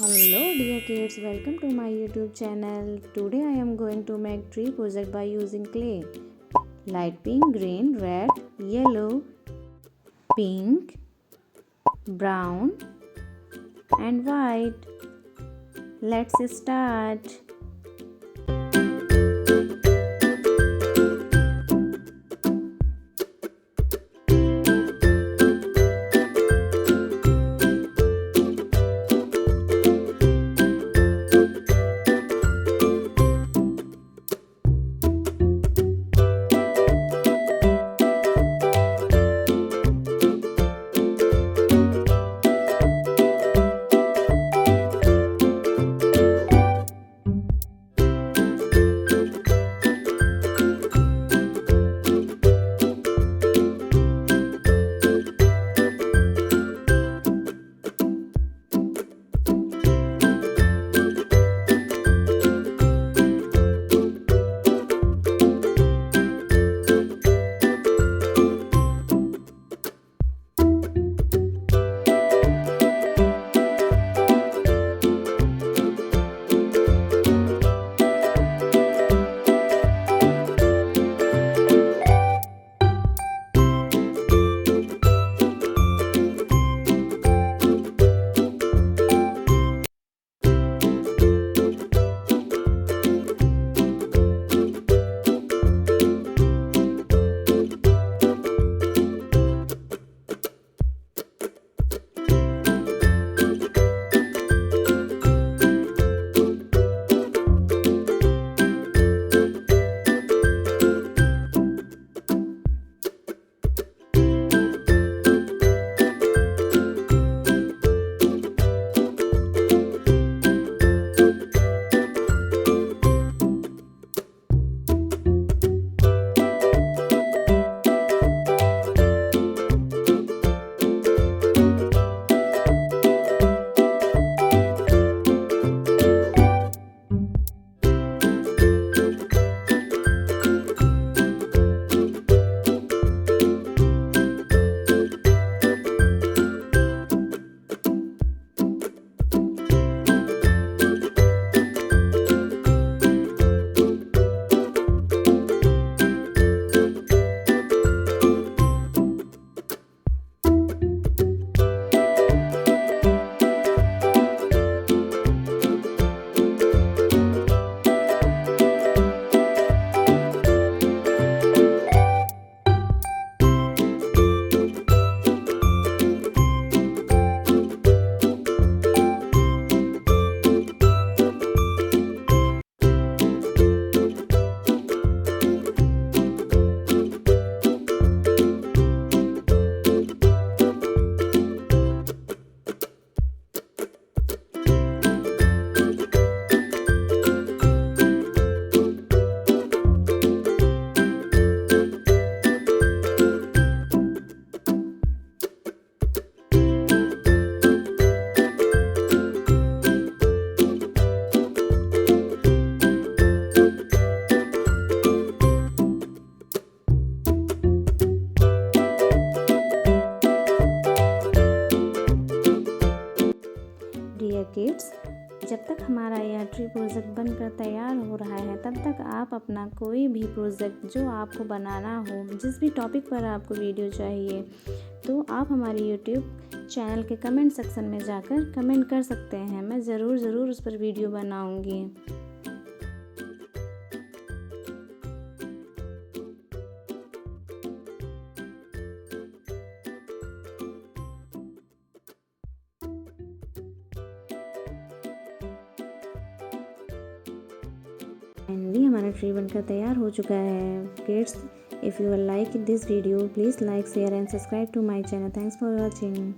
Hello dear kids, welcome to my YouTube channel. Today I am going to make tree project by using clay. Light pink, green, red, yellow, pink, brown and white. Let's start. Dear kids, जब तक हमारा यह tree project बनकर तैयार हो रहा है तब तक आप अपना कोई भी प्रोजेक्ट जो आपको बनाना हो, जिस भी टॉपिक पर आपको वीडियो चाहिए, तो आप हमारे यूट्यूब चैनल के कमेंट सेक्शन में जाकर कमेंट कर सकते हैं। मैं ज़रूर उस पर वीडियो बनाऊंगी। फाइनली हमारा ट्री बनकर तैयार हो चुका है। Kids, if you like this video, please like, share and subscribe to my channel. Thanks for watching.